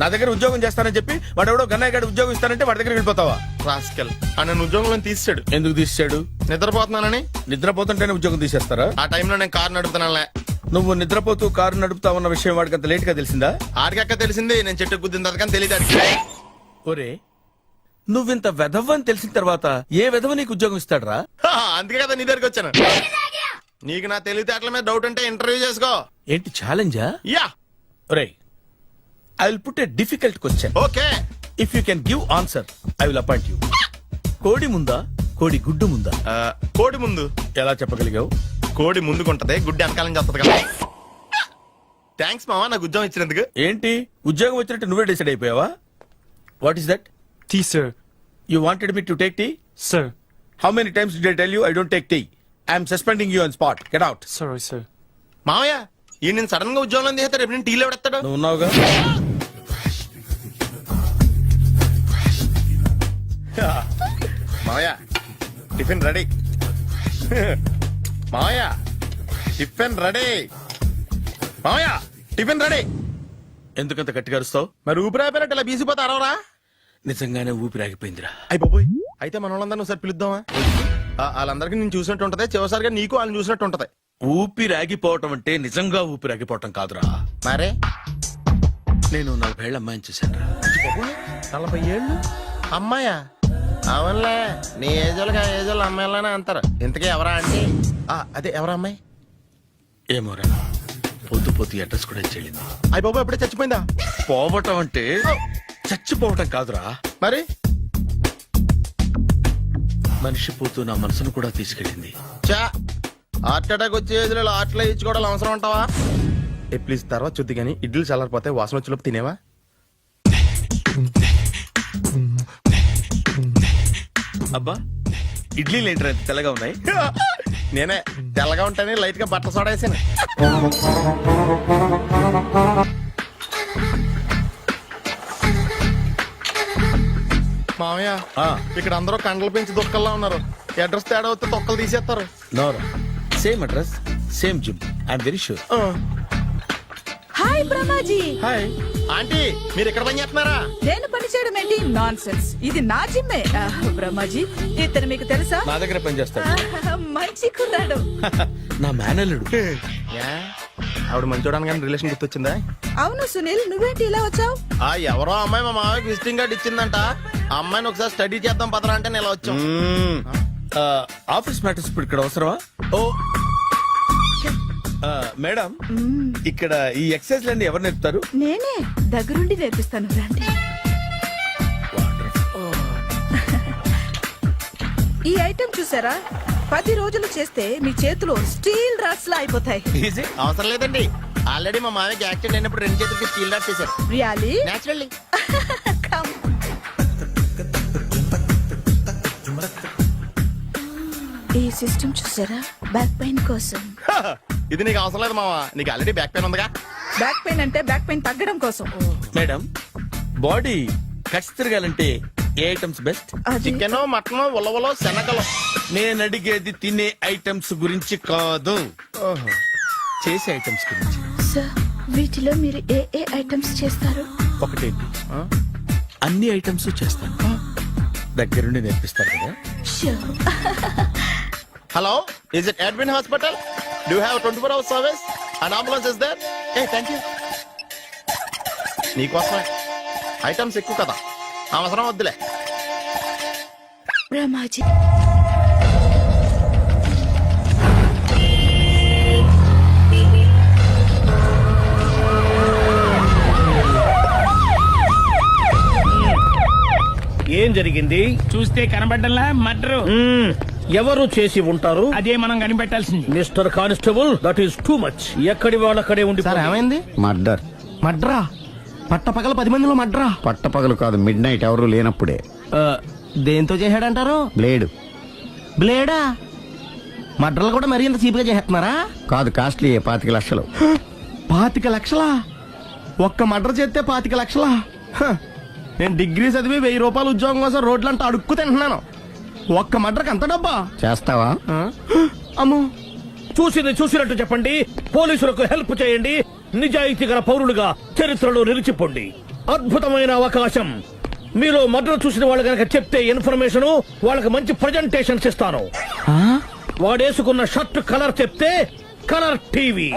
నా దగ్గర ఉద్యోగం చేస్తానని చెప్పి వాడు ఎవడో గన్నయ్య గడి ఉద్యోగం ఇస్తానంటే వాడి దగ్గర వెళ్ళిపోతావా? రాస్కెల్ ఆ నన్ను ఉద్యోగంలో తీసాడు ఎందుకు తీసాడు? నిద్రపోతున్నానని. నిద్రపోతుంటేనే ఉద్యోగం తీసేస్తారా? ఆ టైంలో నేను కారు నడుపుతున్నానులే. నువ్వు నిద్రపోతూ కారు నడుపుతా ఉన్న విషయం వాడికి అంత లేట్ గా తెలిసిందా? ఆడికక్క తెలిసింది నేను చెట్టు గుద్దిన కానీ తెలియదు. ఒరే, నువ్వింత వెధవ్ అని తెలిసిన తర్వాత ఏ వెధవ నీకు ఉద్యోగం ఇస్తాడరా? అందుకే కదా నీ దగ్గరికి వచ్చాను. నీకు నా తెలివితేటల మీద డౌట్ ఉంటే ఇంటర్వ్యూ చేసుకో. ఏంటి ఛాలెంజా? యా ఒరే, I will put a difficult question. Okay if you can give answer I will appoint you. కోడి ముందా కోడి గుడ్డు ముందా? కోడి ముందు. ఎలా చెప్పగలిగావు? కోడి ముందుకుంటది గుడ్డి వెనకాలం చేస్తుంది కదా. థ్యాంక్స్ మావా నాకు ఉద్యోగం ఇచ్చినందుకు. ఏంటి ఉద్యోగం వచ్చినట్టు నువ్వే డిసైడ్ అయిపోయావా? What is that? Tea sir. You wanted me to take tea? Sir. How many times did I tell you I don't take tea? I'm suspending you on spot. Get out. Sorry sir. మావయ్య ఈ నేను sudden గా ఉద్యోగంలో తీస్తాడు రేపు నేను టీలో పెడతాడు. నువ్వు ఉన్నావుగా. మావయ్య టిఫిన్ రెడీ. మావయ్య టిఫిన్ రెడీ. మావయ్య టిఫిన్ రెడీ. ఎందుకంత గట్టిగా అరుస్తావు? మరి ఊపిరి అయిపోయినట్టు ఇలా బీసిపోతే అరవరా? నిజంగానే ఊపిరాగిపోయిందిరా. అయిపోయి అయితే మన వాళ్ళందరినీ ఒకసారి పిలుద్దామా? వాళ్ళందరికీ నేను చూసినట్టు ఉంటది, చివరిసారిగా నీకు వాళ్ళని చూసినట్టు ఉంటది. ఊపిరాగిపోవటం అంటే నిజంగా ఊపిరాగిపోవటం కాదురా. మరే నేను 40 ఏళ్ల అమ్మాయిని చూశాను. 40 ఏళ్ళు అమ్మాయా? అవునులే నీ ఏజోళ్ళకి ఆ ఏజోళ్ళు అమ్మాయిలానే అంటారు. ఇంతకీ ఎవరా అంటే అదే ఎవరా అమ్మాయి? ఏమోరా, పొద్దు పొద్దు అడ్రస్ కూడా చెల్లింది. అయిపోయి ఎప్పుడే చచ్చిపోయిందా? పోవటం అంటే చచ్చిపోవటం కాదురా, మరి మనిషి పోతూ నా మనసును కూడా తీసుకెళ్ళింది. చా హార్ట్ అటాక్ వచ్చే ఏజ్లో హార్ట్లో ఇచ్చుకోవడం అవసరం ఉంటావా? ప్లీజ్ తర్వాత చూద్ది కానీ ఇడ్లీ చల్లారిపోతే వాసన వచ్చేలోపు తినేవా? అబ్బా, ఇడ్లీలు ఏంట్రా ఇంత తెల్లగా ఉన్నాయి? నేనే తెల్లగా ఉంటానే లైట్ గా బట్టలు సోడేసాను. మామయ్య ఇక్కడ అందరూ కండలు పెంచి దుక్కల్లా ఉన్నారు. అడ్రస్ తేడా వస్తే తొక్కలు తీసేస్తారు. నోరా, same address same gym. I'm very sure. Hi Brahmaji. Hi aunty మీరు ఇక్కడ పని చేస్తున్నారా? నేను పని చేయడం ఏంటి? Nonsense. ఇది నా జిమ్మే. బ్రహ్మాజీ ఇతను మీకు తెలుసా? నా దగ్గర పని చేస్తాడు. మంచి కుర్రాడు. నా మేనల్లుడు. ఆవిడ మంచోడానికి కానీ రిలేషన్ గుర్తొచ్చిందా? అవును సునీల్, నువ్వేంటి ఇలా వచ్చావు? ఎవరో అమ్మాయి మా మామయ్యకి విజిటింగ్ కార్డు ఇచ్చిందంట. ఆ అమ్మాయిని ఒకసారి స్టడీ చేద్దాం పదరా అంటే నేను ఇలా వచ్చాం. ఆఫీస్ మ్యాటర్స్ ఇప్పుడు ఇక్కడ అవసరమా? ఓ మేడం, ఇక్కడ ఈ ఎక్సర్సైజ్ లన్నీ ఎవరు నేర్పుతారు? నేనే దగ్గరుండి నేర్పిస్తాను, రండి. ఈ ఐటెం చూసారా? 10 రోజులు చేస్తే మీ చేతులు స్టీల్ రాట్స్ లా అయిపోతాయి. అవసరం లేదండి, ఆల్రెడీ మా మామయ్యకి యాక్సిడెంట్ అయినప్పుడు 2 చేతులకి స్టీల్ డాట్ చేశారు. రియల్లీ? నేచురల్లీ. Come. ఈ సిస్టమ్ చూసారా? బ్యాక్ పెయిన్ కోసం. ఇది నీకు అవసరం లేదు మావా, నీకు ఆల్రెడీ బ్యాక్ పెయిన్ ఉందిగా. బ్యాక్ పెయిన్ అంటే బ్యాక్ పెయిన్ తగ్గడం కోసం. మేడం, బాడీ కట్స్ తిరగాలంటే ఏ ఐటమ్స్ బెస్ట్? చికెన్, మటన్, ఉలవలో, శనగలు. నేను అడిగేది తినే ఐటమ్స్ గురించి కాదు, చేసే ఐటమ్స్ గురించి. సార్, వీటిలో మీరు ఏ ఏ ఐటమ్స్ చేస్తారు? ఒకటేంటి, అన్ని ఐటమ్స్ చేస్తాను. దగ్గరుండి నేర్పిస్తారు కదా. Hello, is it admin hospital? Do you have 24 hours service and ambulance is there? Thank you. నీకోసమే ఐటమ్స్ ఎక్కువ కదా, అవసరం వద్దులే. బ్రహ్మాజీ, ఏ ఏం జరిగింది? చూస్తే కనబడ్డంలా మర్డరు. ఎవరు చేసి ఉంటారు? అదే మనం కనిపెట్టాల్సింది. Mister constable, that is too much. ఎక్కడి వాళ్ళక్కడే ఉండి ఏమైంది? మర్డర్. మడ్రా పట్ట పగల 10 మందిలో మడ్రా. పట్టపగలు కాదు, మిడ్ నైట్ ఎవరు లేనప్పుడే. దేంతో చేశాడంటారు? బ్లేడ్. బ్లేడా? మడ్రలు కూడా మరీ ఇంత చీప్ గా చేస్తున్నారా? కాదు, కాస్ట్లీ 25 లక్షలు. 25 లక్షలా? ఒక్క మడ్ర చేస్తే 25 లక్షలా? హ, నేను డిగ్రీ చదివి 1000 రూపాయలు ఉద్యోగం కోసం రోడ్లంతా అడుక్కు తింటున్నాను. ఒక్క మడ్రకు అంత డబ్బా? చేస్తావా? అమ్మో, చూసింది చూసినట్టు చెప్పండి. పోలీసులకు హెల్ప్ చేయండి. నిజాయితీ గల పౌరులుగా చరిత్రలో నిలిచిపోండి. అద్భుతమైన అవకాశం. మీలో మర్డర్ చూసిన వాళ్ళు కనుక చెప్తే ఇన్ఫర్మేషన్, వాళ్ళకి మంచి ప్రజెంటేషన్స్ ఇస్తాను. వాడేసుకున్న షర్ట్ కలర్ చెప్తే కలర్ టీవీ,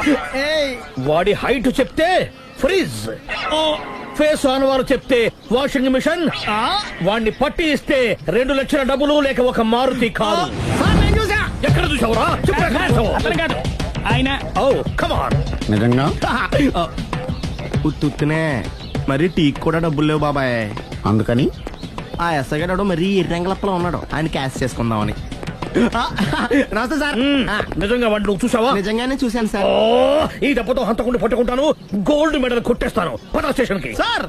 వాడి హైట్ చెప్తే ఫ్రిజ్, ఫేస్ ఆన్ వారు చెప్తే వాషింగ్ మిషన్, వాడిని పట్టి ఇస్తే 2 లక్షల డబ్బులు లేక ఒక మారుతి కారు. ఎక్కడ చూసావురా? కాదు ఆయన. Oh come on. నిజంగా? ఉత్తునే మరి టీకి కూడా డబ్బులు లేవు బాబాయ్. అందుకని ఆ ఎస్ఐ గారు మరీ ఎర్రంగలప్పలో ఉన్నాడు, ఆయన క్యాష్ చేసుకుందామని. నమస్తే సార్. నిజంగా వాడిని నువ్వు చూసావా? నిజంగానే చూశాను సార్. ఈ దెబ్బతో హంతకుండా పట్టుకుంటాను, గోల్డ్ మెడల్ కొట్టేస్తాను. పటా స్టేషన్ కి. సార్,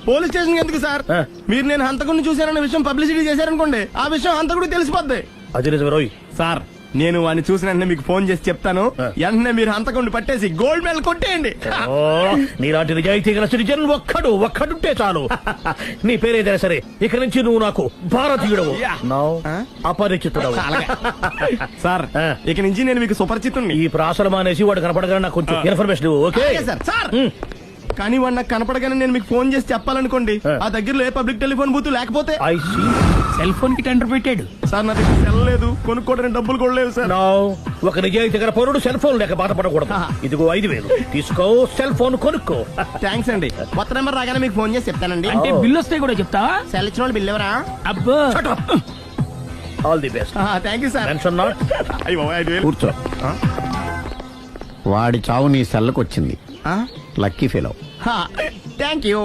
పోలీస్ స్టేషన్ ఎందుకు సార్? మీరు నేను హంతకుడిని చూశానన్న విషయం పబ్లిసిటీ చేశారనుకోండి, ఆ విషయం హంతకుడికి తెలిసిపోద్ది. అది నిజమే రోయ్. సార్, నేను వాడిని చూసిన వెంటనే మీకు ఫోన్ చేసి చెప్తాను. వెంటనే మీరు హంతకుడిని పట్టేసి గోల్డ్ మెడల్ కొట్టేయండి. నీలాంటి నిజాయితీ గల సిటిజన్ ఒక్కడుంటే చాలు. నీ పేరేదైనా సరే, ఇక నుంచి నువ్వు నాకు భారతీయుడవు, అపరిచితుడవు. సార్, ఇక నుంచి నేను మీకు సుపరిచితుణ్ణి. ఈ ప్రాసలు మానేసి వాడు కనపడగా నాకు కొంచెం ఇన్ఫర్మేషన్ ఇవ్వు, ఓకే? సార్, కానీ వాడు నాకు కనపడగానే నేను మీకు ఫోన్ చేసి చెప్పాలనుకోండి, ఆ దగ్గరలో ఏ పబ్లిక్ టెలిఫోన్ బూత్ లేకపోతే. I see. సెల్ ఫోన్ కి టెండర్ పెట్టాడు సార్, నా దగ్గర సెల్ లేదు, కొనుక్కోవడానికి డబ్బులు కూడా లేవు సార్. ఒక నిజాయితీ గల పౌరుడు సెల్ ఫోన్ లేక బాధపడకూడదు. ఇదిగో 5,000 తీసుకో, సెల్ ఫోన్ కొనుక్కో. థ్యాంక్స్ అండి. కొత్త నెంబర్ రాగానే మీకు ఫోన్ చేసి చెప్తానండి. అంటే బిల్ వస్తే కూడా చెప్తావా? సెల్ ఇచ్చిన వాళ్ళు బిల్ ఎవరా? అబ్బో, all the best. Thank you sir. Tension not. అయ్యో, 5,000. కూర్చో. వాడి చావు నీ సెల్లకు వచ్చింది. Lucky fellow. Thank you.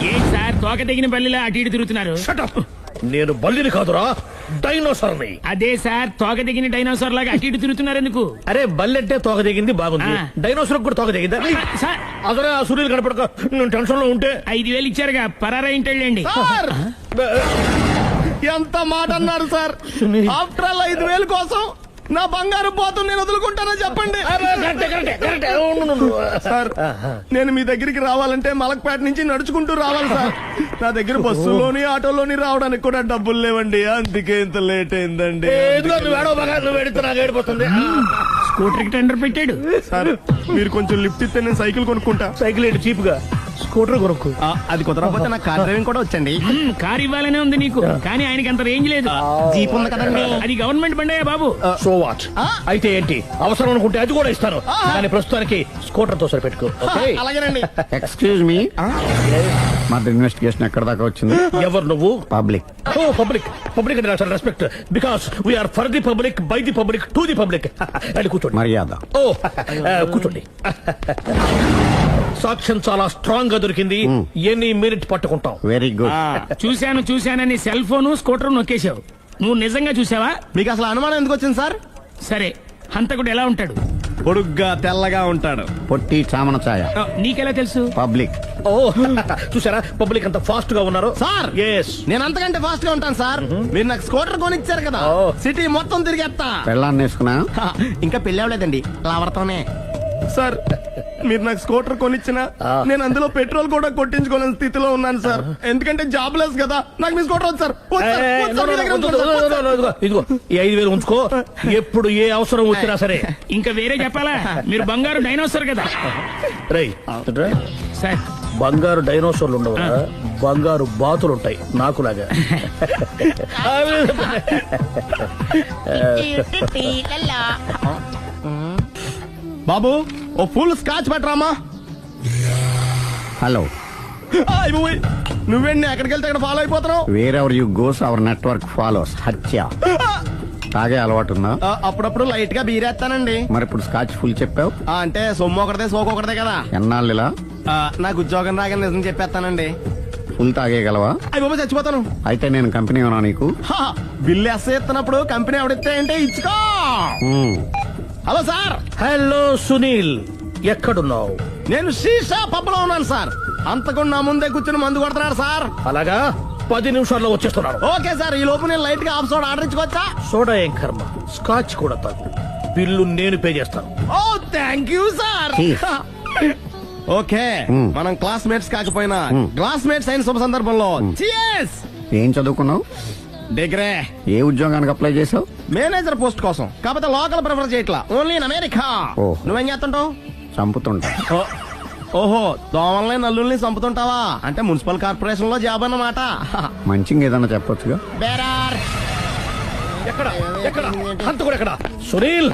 ఏం సార్ తోక తెగిన బల్లిలా అటు ఇటు తిరుగుతున్నారు? నేను బల్లిని కాదురా, డైనోసార్ని. అదే సార్, తోక తెగిన డైనోసార్ లాగా అటు ఇటు తిరుగుతున్నారు ఎందుకు? అరే, బల్లెట్టే తోక దిగింది బాగుంది, డైనోసార్ కూడా తోక దిగిందా? సార్, అదరే ఆ సూర్యులు కనపడక నేను టెన్షన్ లో ఉంటే 5,000 ఇచ్చారుగా, పరారా ఇంటండి. ఎంత మాట అన్నారు సార్? ఆఫ్టర్ ఆల్ 5,000 కోసం నా బంగారు పోతు నేను వదులుకుంటానని చెప్పండి. సార్, నేను మీ దగ్గరికి రావాలంటే మలక్పేట నుంచి నడుచుకుంటూ రావాలి సార్. నా దగ్గర బస్సులోని ఆటోలోని రావడానికి కూడా డబ్బులు లేవండి, అందుకే ఇంత లేట్ అయిందండి. స్కూటర్ కి టెండర్ పెట్టాడు. సార్, మీరు కొంచెం లిఫ్ట్ ఇస్తే నేను సైకిల్ కొనుక్కుంటా. సైకిల్ ఏంటి చీప్ గా? స్కూటర్ కొనుక్కు. అది కుదరకపోతే నాకు కార్ డ్రైవింగ్ కూడా వచ్చండి. కార్ ఇవ్వాలనే ఉంది నీకు, కానీ ఆయనకి అంత రేంజ్ లేదు. జీప్ ఉంది కదండి. అది గవర్నమెంట్ బండే బాబు. So what? అయితే ఏంటి, అవసరం అనుకుంటే అది కూడా ఇస్తాను, కానీ ప్రస్తుతానికి స్కూటర్ తో సరిపెట్టుకో. అలాగేనండి. ఎక్స్క్యూజ్ మీ, మర్డర్ ఇన్వెస్టిగేషన్ ఎక్కడ దాకా వచ్చింది? ఎవరు నువ్వు? పబ్లిక్. ఓ పబ్లిక్. పబ్లిక్ అంటే నాకు respect, because we are for the public, by the public, to the public. అది కూర్చోండి. మర్యాద. ఓ కూర్చోండి. సాక్ష్యం చాలా స్ట్రాంగ్ గా దొరికింది, ఎన్ని మినిట్ పట్టుకుంటాం. Very good. చూశానని సెల్ ఫోన్ స్కూటర్ నొక్కేశావు. నువ్వు నిజంగా చూసావా? మీకు అసలు అనుమానం ఎందుకు వచ్చింది సార్? సరే, హంతకుడు ఎలా ఉంటాడు? పొడుగ్గా తెల్లగా ఉంటాడు. పొట్టి చామన ఛాయ. నీకెలా తెలుసు? పబ్లిక్. ఓ చూసారా, పబ్లిక్ అంత ఫాస్ట్ గా ఉన్నారు. సార్, నేను అంతకంటే ఫాస్ట్ గా ఉంటాను సార్. మీరు నాకు స్కూటర్ కొనిచ్చారు కదా, సిటీ మొత్తం తిరిగేస్తా. పెళ్ళాన్ని వేసుకున్నా? ఇంకా పెళ్లి అవ్వలేదండి, లావడతానే. సార్, మీరు నాకు స్కూటర్ కొనిచ్చిన నేను అందులో పెట్రోల్ కూడా కొట్టించుకోలేని స్థితిలో ఉన్నాను సార్. ఎందుకంటే జాబ్ లెస్ కదా, నాకు మీ స్కూటర్ వద్దు సార్. ఇదిగో ఈ 5,000 ఉంచుకో, ఎప్పుడు ఏ అవసరం వచ్చినా సరే. ఇంకా వేరే చెప్పాలా? మీరు బంగారు డైనోసార్ కదా. రై సార్, బంగారు డైనోసార్లు ఉండవు, బంగారు బాతులు ఉంటాయి నాకులాగా. బాబు, ఓ ఫుల్ స్కాచ్ పట్టరామా. హలో. నువ్వేండి ఎక్కడికి వెళ్తే అక్కడ ఫాలో అయిపోతున్నావు? Wherever you goes our network follows. హత్య. తాగే అలవాటు ఉందా? అప్పుడప్పుడు లైట్ గా బీరేస్తానండి. మరి ఇప్పుడు స్కాచ్ ఫుల్ చెప్పావు అంటే సొమ్ము ఒకటిదే సోకు ఒకటిదే కదా. ఎన్నాళ్ళు ఇలా? నాకు ఉద్యోగం రాగానే నిజం చెప్పేస్తానండి. ఫుల్ తాగేయగలవా? అయ్యి బాబా చచ్చిపోతాను. అయితే నేను కంపెనీ ఉన్నా నీకు. బిల్లు ఎస్ ఎత్తినప్పుడు కంపెనీ ఎవడితే అంటే ఇచ్చుకో. Hello sir. హలో సునీల్, ఎక్కడున్నావు? నేను శీషా పబ్లో ఉన్నాను సార్. అంతకుండా నా ముందే కూర్చుని మందు కొడుతున్నాడు సార్. అలాగా, 10 నిమిషాల్లో వచ్చేస్తున్నాను. Okay sir. ఈ లోపు నేను లైట్ గా హాఫ్ సోడా ఆర్డర్ ఇచ్చుకోవచ్చా? సోడా ఏం కర్మ, స్కాచ్ కూడా తాగు. బిల్లు నేను పే చేస్తాను. ఓ థ్యాంక్ యూ సార్. ఓకే, మనం క్లాస్మేట్స్ కాకపోయినా క్లాస్మేట్స్ అయిన శుభ సందర్భంలో cheers. ఏం చదువుకున్నావు? డిగ్రీ. ఏ ఉద్యోగానికి అప్లై చేసావు? మేనేజర్ పోస్ట్ కోసం. కాకపోతే లోకల్ ప్రిఫర్ చేయట్లా, ఓన్లీ ఇన్ అమెరికా. ఓహో. నువ్వేం చేస్తుంటావు? చంపుతుంటా. ఓహో, దోమల్ని నల్లుల్ని చంపుతుంటావా? అంటే మున్సిపల్ కార్పొరేషన్ లో జాబ్ అన్నమాట. మంచిగా ఏదన్నా చెప్పొచ్చుగా. బేరార్. ఎక్కడ ఎక్కడ హంతకుడు ఎక్కడ? సునీల్,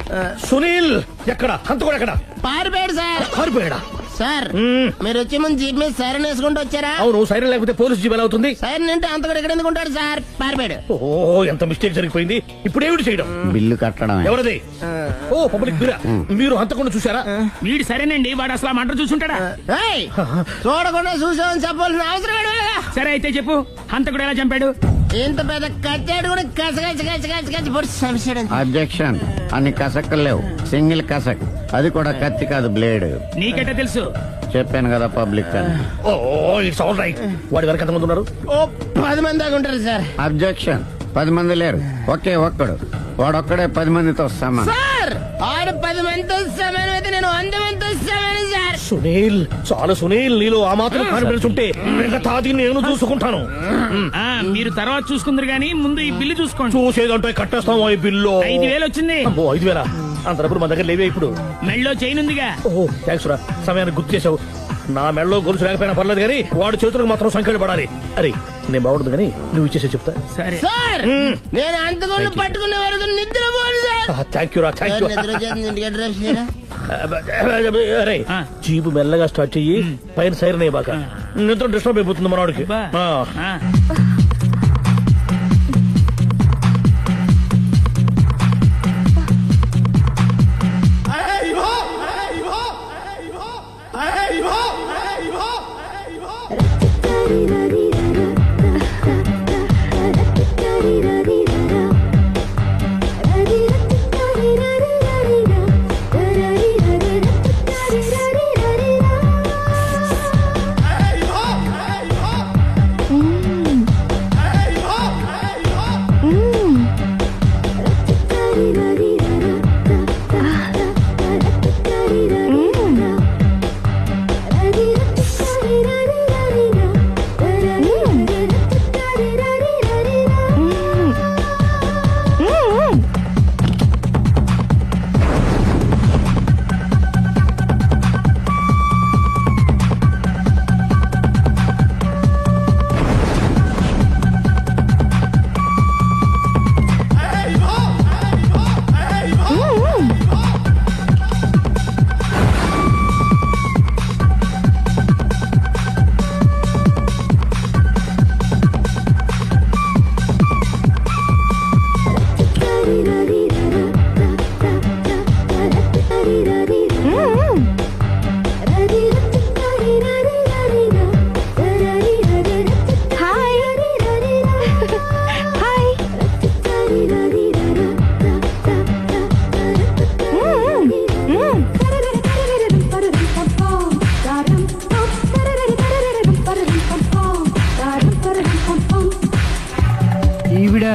సునీల్ ఎక్కడ? హంతకుడు ఎక్కడ? పారిపోయాడు సార్. పారిపోయాడా? సార్ మీరు వచ్చే ముందు జీప్ మీద సైరన్ వేసుకుంటూ వచ్చారా? అవును, సైరన్ లేకపోతే పోలీస్ జీప్ ఎలా అవుతుంది? సైరన్ అంటే అంతకుడు ఎక్కడ ఎందుకు ఉంటాడు సార్? పారిపోయాడు. ఓ, ఎంత మిస్టేక్ జరిగిపోయింది. ఇప్పుడు ఏమిటి చేయడం? బిల్లు కట్టడం. ఎవరది? ఓ, పబ్లిక్ బిరా. మీరు హంతకుండా చూసారా? వీడు సరేనండి, వాడు అసలు మంట చూసుంటాడా? చూడకుండా చూసామని చెప్పాల్సిన అవసరం లేదు. సరే అయితే చెప్పు, హంతకుడు ఎలా చంపాడు? ఇంత పెద్ద కచ్చాడు కూడా కసగచ్చి పొడి సమస్యడు. అబ్జెక్షన్. అన్ని కసక్కలు లేవు, సింగిల్ కసక్. అది కూడా కత్తి కాదు, బ్లేడ్. నీకెట్టా తెలుసు? చెప్పాను కదా పబ్లిక్ అని. ఓ, ఇట్స్ ఆల్ రైట్. వాడి వరకు ఎంతమంది ఉన్నారు? ఓ 10 మంది దాకా ఉంటారు సార్. అబ్జెక్షన్. 10 మంది లేరు, ఒకే ఒక్కడు. వాడొక్కడే 10 మందితో సమానం. సార్, ఆరు 10 మందితో సమానం అయితే నేను 100 మందితో సమానం సార్. సునీల్, చాలు సునీల్, నీలో ఆ మాత్రం కాన్ఫిడెన్స్ ఉంటే మిగతాది నేను చూసుకుంటాను. మీరు తర్వాత చూసుకుందరు గానీ ముందు ఈ బిల్లు చూసుకోండి. చూసేదంటే కట్టేస్తాము ఈ బిల్లు. 5,000 వచ్చింది. 5,000? అంత డబ్బులు మన దగ్గర లేవే ఇప్పుడు. మెళ్ళో చైన్ ఉందిగా. ఓహో, థ్యాంక్స్ రా, సమయానికి గుర్తు చేసావు. నా మెడలో గొలుసు లేకపోయినా పర్లేదు కానీ వాడి చేతులకు మాత్రం సంఖ్యలు పడాలి. అరే, నేను బాగుంటుంది కానీ నువ్వు ఇచ్చేసే చెప్తా. సరే సార్, నేను అంతకుండా పట్టుకునే వరకు నిద్ర పోను సార్. థ్యాంక్ యూ రా, థ్యాంక్ యూ. అరే, జీపు మెల్లగా స్టార్ట్ చెయ్యి, పైన సైరన్ అయ్యాక నిద్ర డిస్టర్బ్ అయిపోతుంది మనవాడికి.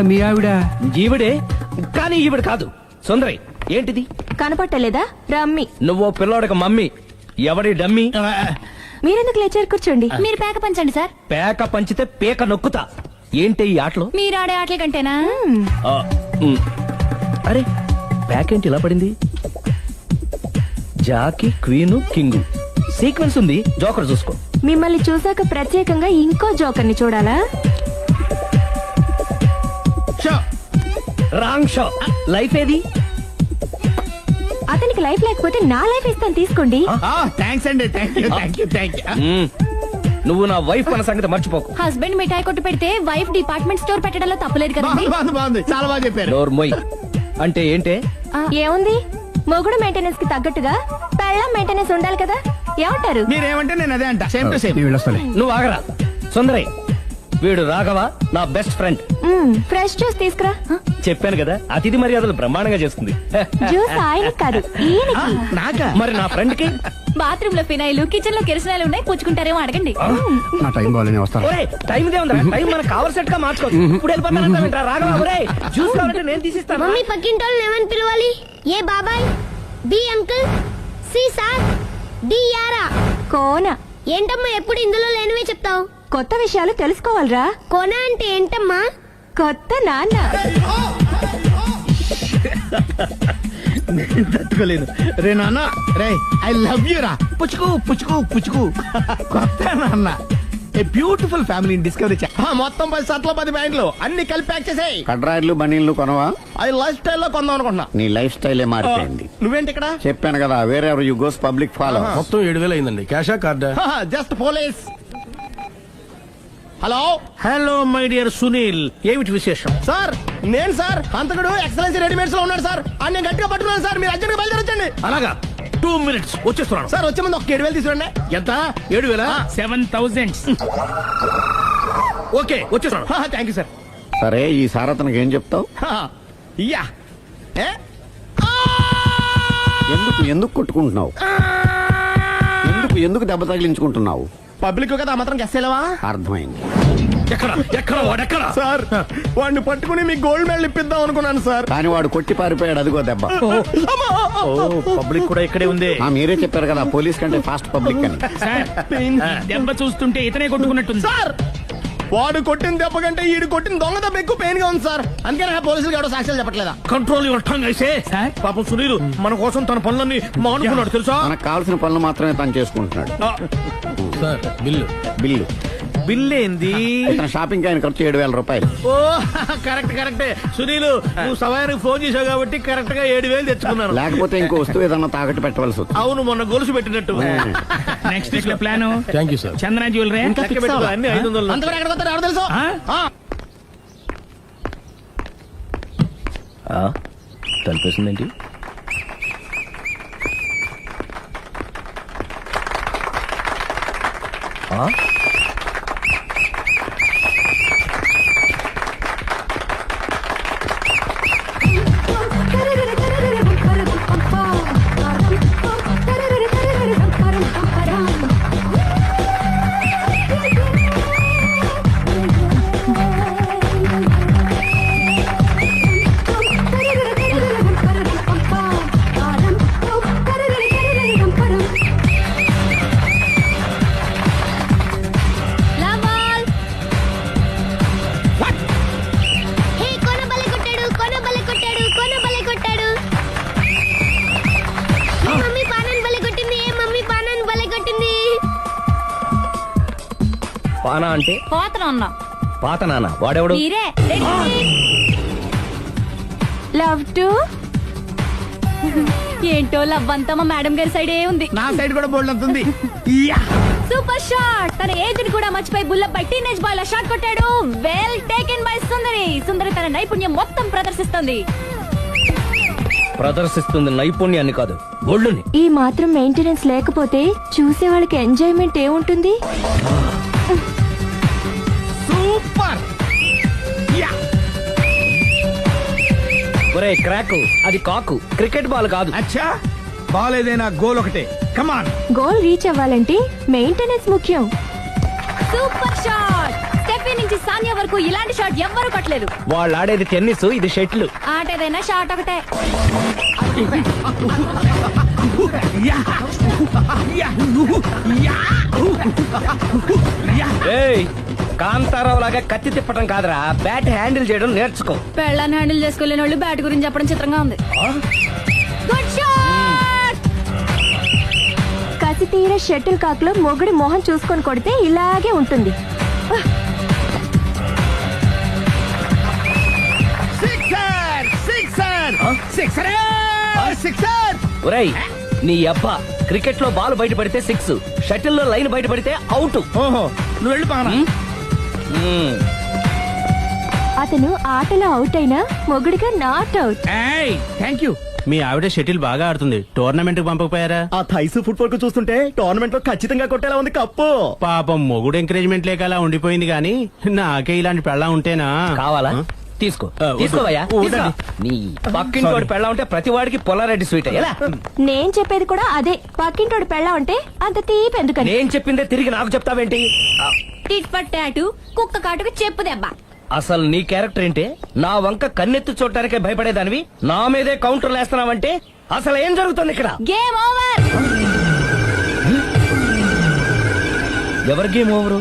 మీ ఆవిడ? ఈవిడే, కానీ ఈవిడ కాదు. సుందరి, ఏంటిది కనపట్టలేదా? రమ్మి. నువ్వు పిల్లోడక మమ్మీ. ఎవడి డమ్మి? మీరెందుకు లేచారు? కూర్చోండి. మీరు పేక పంచండి సార్. పేక పంచితే పేక నొక్కుతా. ఏంటి ఈ ఆటలు? మీరు ఆడే ఆటల కంటేనా? అరే, పేక ఏంటి ఇలా పడింది? జాకీ, క్వీను, కింగు సీక్వెన్స్ ఉంది. జోకర్ చూసుకో. మిమ్మల్ని చూసాక ప్రత్యేకంగా ఇంకో జోకర్ని చూడాలా? Wrong show. లైఫ్ ఏది? అతనికి లైఫ్ లేకపోతే నా లైఫ్ ఇస్తాను, తీసుకోండి. థ్యాంక్స్ అండి. Thank you. నువ్వు నా వైఫ్ అన్న సంగతి మర్చిపోకు. హస్బెండ్ మిఠాయి కొట్టు పెడితే వైఫ్ డిపార్ట్మెంట్ స్టోర్ పెట్టడంలో తప్పులేదు కదా? బాగుంది, చాలా బాగా చెప్పారు. డోర్ మొయ్. అంటే ఏంటే? ఏముంది, మొగుడు మెయింటెనెన్స్ కి తగ్గట్టుగా పెళ్ళాం మెయింటెనెన్స్ ఉండాలి కదా. ఏమంటారు? మీరేమంటే నేను అదే అంట సేమ్ టు సేమ్. నువ్వు ఆగరా సుందరి. వీడు రాఘవ నా బెస్ట్ ఫ్రెండ్. ఫ్రెష్ జ్యూస్ తీసుకురా. చెప్పాను కదా అతిథి మర్యాదలు బ్రహ్మాండంగా చేస్తుంది. జ్యూస్ ఆయన కాదు ఈయనకి. నాకా? మరి నా ఫ్రెండ్ కి బాత్రూమ్ లో ఫినాయిల్, కిచెన్ లో కిరసనాయిలు ఉన్నాయి, పుచ్చుకుంటారేమో అడగండి. నా టైం బాగాలేని వస్తాను. టైం ఉందా? టైం మనకు కావలసినట్టు గా మార్చుకోవచ్చు. ఇప్పుడు వెళ్ళిపోతానంటా రాఘవ. ఒరేయ్, జ్యూస్ కావాలంటే నేను తీసిస్తాను. మమ్మీ పక్కింటోళ్ళని ఏమని పిలవాలి? ఏ బాబాయ్, B uncle, C sir, D యారా. కోన. ఏంటమ్మా ఎప్పుడు ఇందులో లేనివే చెప్తావు? కొత్త విషయాలు తెలుసుకోవాలరా. కోన అంటే ఏంటమ్మా? కొత్త నాన్న. తట్టుకోలేదు రే నాన్న. రే ఐ లవ్ యూ రా. పుచ్చుకు పుచ్చుకు పుచ్చుకు. కొత్త నాన్న. A beautiful family discovery. మొత్తం 10 షర్ట్లు 10 ప్యాంట్లు అన్ని కలిపి ప్యాక్ చేసేయ్. కడ్రాయిలు బనీళ్లు కొనవా? అది లైఫ్ స్టైల్ లో కొందాం అనుకుంటున్నా. నీ లైఫ్ స్టైలే మారిపోయింది. నువ్వేంటి ఇక్కడ? చెప్పాను కదా, వేరే ఎవరు యు గోస్ పబ్లిక్ ఫాలో. మొత్తం 7,000 అయిందండి. క్యాషా కార్డా? Just police. Hello hello my dear Sunil, ఏమిటి విశేషం? సార్ నేను సార్ అంతకుడు ఎక్సలెన్సీ రెడీమేడ్స్ లో ఉన్నాడు సార్. అని నేను గట్టిగా పట్టుకున్నాను సార్. మీరు అర్జెంట్ బయలుదేరొచ్చండి. అలాగా 2 minutes వచ్చేస్తున్నాను సార్. వచ్చే ముందు ఒక 7,000 తీసుకురండి. ఎంత? 7,000? 7,000. ఓకే వచ్చేస్తున్నాను. Thank you sir. సరే ఈ సార్ అతనికి ఏం చెప్తావు? యా. ఎందుకు ఎందుకు కొట్టుకుంటున్నావు? ఎందుకు దెబ్బ తగిలించుకుంటున్నావు? పబ్లిక్ కదా మాత్రం గెస్సేలవా? అర్థమైంది. ఎక్కడ వాడెక్కడ? సార్ వాడిని పట్టుకుని మీ గోల్డ్ మెడల్ ఇప్పిద్దాం అనుకున్నాను సార్. కానీ వాడు కొట్టి పారిపోయాడు. అదిగో దెబ్బ. పబ్లిక్ కూడా ఇక్కడే ఉంది. మీరే చెప్పారు కదా పోలీస్ కంటే ఫాస్ట్ పబ్లిక్ అని. దెబ్బ చూస్తుంటే ఇతనే కొట్టుకున్నట్టుంది సార్. వాడు కొట్టిన దెబ్బ కంటే ఈడు కొట్టిన దొంగ దెబ్బ ఎక్కువ పెయిన్ గా ఉంది సార్. అందుకని పోలీసులు ఎవడో సాక్ష్యాలు చెప్పట్లేదా? కంట్రోల్ యువర్ టంగ్ అయితే. పాపం సునీల్ మన కోసం తన పనులన్నీ మానుకున్నాడు తెలుసా? మనకు కావాల్సిన పనులు మాత్రమే తను చేసుకుంటున్నాడు. సార్ బిల్లు బిల్లు బిల్లు ఏంది? ఇతను షాపింగ్ ఆయన ఖర్చు 7,000 రూపాయలు. ఓ కరెక్టే సునీల్, నువ్వు సమయానికి ఫోన్ చేసావు కాబట్టి కరెక్ట్ గా 7,000 తెచ్చుకున్నాను. లేకపోతే ఇంకో వస్తువు ఏదన్నా తాకట్టు పెట్టవలసి వస్తుంది. అవును మొన్న గొలుసు పెట్టినట్టు. నెక్స్ట్ వీక్ లో plan. Thank you sir. Chandra jewellery అన్ని 500. అంతవరకు ఎక్కడ పోతారు ఎవరు తెలుసు? తలిపేసిందేంటి? పానా అంటే పాత నాన్న. వాడెవడు? లవ్ టు ఏంటో లవ్ అంతా మా మేడం గారి సైడే ఉంది. నా సైడ్ కూడా బోల్డ్ అంతుంది. Super shot. తన ఏజ్ ని కూడా మర్చిపోయి బుల్లపై టీనేజ్ బాయ్ లా షాట్ కొట్టాడు. Well taken by Sundari. Sundari తన నైపుణ్యం మొత్తం ప్రదర్శిస్తుంది నైపుణ్యాన్ని కాదు ఒళ్ళుని. ఈ మాత్రం మెయింటెనెన్స్ లేకపోతే చూసే వాళ్ళకి ఎంజాయ్మెంట్ ఏముంటుంది? సూపర్. ఒరే క్రాకు, అది కాకు, క్రికెట్ బాల్ కాదు. అచ్చా, బాల్ ఏదైనా గోల్ ఒకటే. కమాన్. గోల్ రీచ్ అవ్వాలంటే మెయింటెనెన్స్ ముఖ్యం. Super shot. స్టెఫీ నుంచి సానియా వరకు ఇలాంటి షాట్ ఎవ్వరూ కొట్టలేదు. వాళ్ళు ఆడేది టెన్నిస్, ఇది షటిల్. ఆట ఏదైనా షాట్ ఒకటే. కాంతారావు లాగా కత్తి తిప్పటం కాదురా, బ్యాట్ హ్యాండిల్ చేయడం నేర్చుకో. పెళ్ళాన్ని హ్యాండిల్ చేసుకోలేని వాళ్ళు బ్యాట్ గురించి చెప్పడం చిత్రంగా ఉంది. Good shot. కసి తీర షటిల్ కాక్ లో మొగుడి మొహం చూసుకొని కొడితే ఇలాగే ఉంటుంది. ఒరేయ్ నీ అబ్బా, క్రికెట్ లో బాల్ బయట పడితే 6, షటిల్ లో లైన్ బయట పడితే అవుట్. ఓహో, నువ్వు వెళ్ళి పానా. అతను ఆటలో అవుట్ అయినా మొగుడిగా నాట్ అవుట్. Thank you. మీ ఆవిడ షటిల్ బాగా ఆడుతుంది టోర్నమెంట్ కి పంపకపోయారా? ఆ థైస్ ఫుట్బాల్ కు చూస్తుంటే టోర్నమెంట్ లో ఖచ్చితంగా కొట్టేలా ఉంది కప్పు. పాపం మొగుడు ఎంకరేజ్మెంట్ లేక అలా ఉండిపోయింది గాని నాకే ఇలాంటి పెళ్ళం ఉంటేనా? కావాలా తీసుకో తీసుకోవయ్యా నీ పక్కింటోడి పెళ్ళ ఉంటే ప్రతి వాడికి పొలారెడ్డి స్వీట్ ఎలా? నేను చెప్పేది కూడా అదే, పక్కింటోడు పెళ్ళా ఉంటే అంత తీపి ఎందుకని. నేను చెప్పిందే తిరిగి నాకు చెప్తావేంటి? టిట్ పట్టాటు కుక్క కాటుకు చెప్పు దెబ్బ. అసలు నీ క్యారెక్టర్ ఏంటి? నా వంక కన్నెత్తి చూడటానికే భయపడేదానివి నా మీదే కౌంటర్లు వేస్తున్నావంటే అసలు ఏం జరుగుతుంది ఇక్కడ? Game over. ఎవరి game over?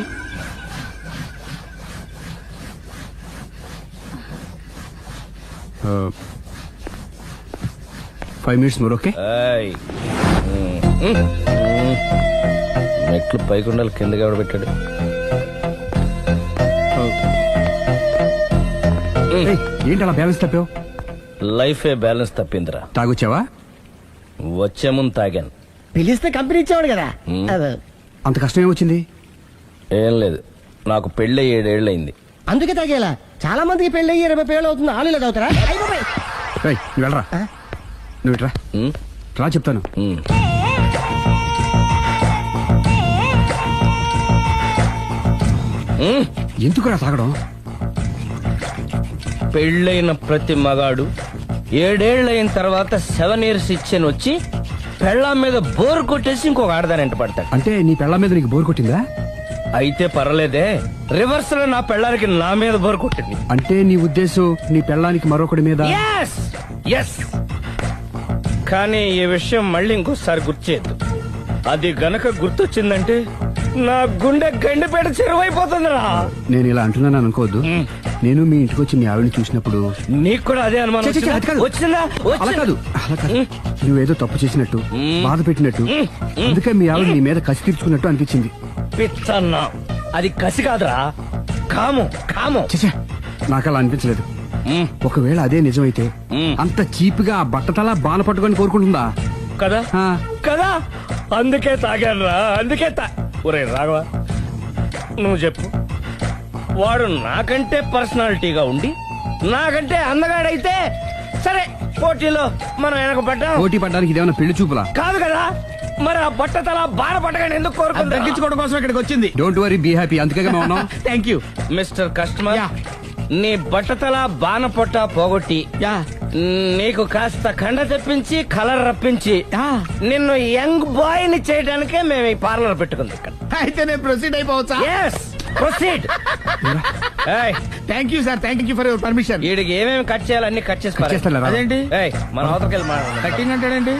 5 minutes more, okay? మెట్లు పైకుండలు కిందకి ఎవడ పెట్టాడు? ఏంటి అలా బ్యాలెన్స్ తప్పావు? లైఫే బ్యాలెన్స్ తప్పిందిరా. తాగొచ్చావా? వచ్చే ముందు తాగాను. పిలిస్తే కంపెనీ ఇచ్చేవాడు కదా. అంత కష్టం ఏమొచ్చింది? ఏం లేదు, నాకు పెళ్ళి 7 ఏళ్ళయింది. అందుకే తాగేలా. చాలా మందికి పెళ్లి 20 ఏళ్ళు అవుతుంది, ఆలు ఇలా తాగుతారా? నువ్వు వెళ్ళరా, నువ్వు ఇట్రా రా చెప్తాను. ఎందుకురా తాగడం? పెళ్ళైన ప్రతి మగాడు 7 ఏళ్ళైన తర్వాత 7 years ఇచ్చాను వచ్చి పెళ్ళాం మీద బోర్ కొట్టేసి ఇంకొక ఆడదానంట పడతాడు. అంటే నీ పెళ్ళ మీద నీకు బోర్ కొట్టిందా? అయితే పర్లేదే, రివర్స్ లో నా పెళ్ళానికి నా మీద బోర్ కొట్టింది. అంటే నీ ఉద్దేశం నీ పెళ్ళానికి మరొకటి మీద? ఎస్ కానీ ఈ విషయం మళ్ళీ ఇంకోసారి గుర్తు చేయద్దు. అది గనక గుర్తొచ్చిందంటే నా గుండె గండిపేట చెరువైపోతుందిరా. నేను ఇలా అంటున్నాను అనుకోవద్దు. నేను మీ ఇంటికి వచ్చి మీ ఆవిడని చూసినప్పుడు నీకు కూడా అదే అనుమానం వచ్చిందా? అలా కాదు, నువ్వేదో తప్పు చేసినట్టు, బాధ పెట్టినట్టు, అందుకే మీ ఆవిడ నీ మీద కసి తీర్చుకున్నట్టు అనిపించింది. పిచ్చన్నా, అది కసి కాదురా, కాము కాము. నాకు అలా అనిపించలేదు. ఒకవేళ అదే నిజమైతే అంత చీప్ గా ఆ బట్టతల బాల పట్టుకొని కోరుకుంటుందా? కదా కదా, అందుకే తాగాను రా, అందుకే ఒరే రాఘవ, నువ్వు చెప్పు, వాడు నాకంటే పర్సనాలిటీగా ఉండి నాకంటే అందగాడైతే సరే, పోటీలో మనం వెనక పడ్డాం. పోటీ పడ్డానికి ఇదేమన్నా పెళ్లి చూపులా? కాదు కదా, మరి ఆ బట్టతల బాల పట్టగానే ఎందుకు కోరుకుంది? తగ్గించుకోవడం కోసం ఇక్కడికి వచ్చింది. Don't worry, be happy. అందుకే మేము ఉన్నాం. Thank you mister customer. నీ బట్టతల బాన పొట్ట పోగొట్టి నీకు కాస్త కండ తెప్పించి కలర్ రప్పించి నిన్ను యంగ్ బాయ్ ని చేయడానికే మేము ఈ పార్లర్ పెట్టుకుంది ఇక్కడ. అయితే నేను ప్రొసీడ్ అయిపోవచ్చా? Proceed. Thank you sir, thank you for your permission. వీడికి ఏమేమి కట్ చేయాలి అన్ని కట్ చేసి చేస్తాను. అదేంటి మన అవతలకి వెళ్ళి మాట్లాడండి. కట్టింగ్ అంటాడండి.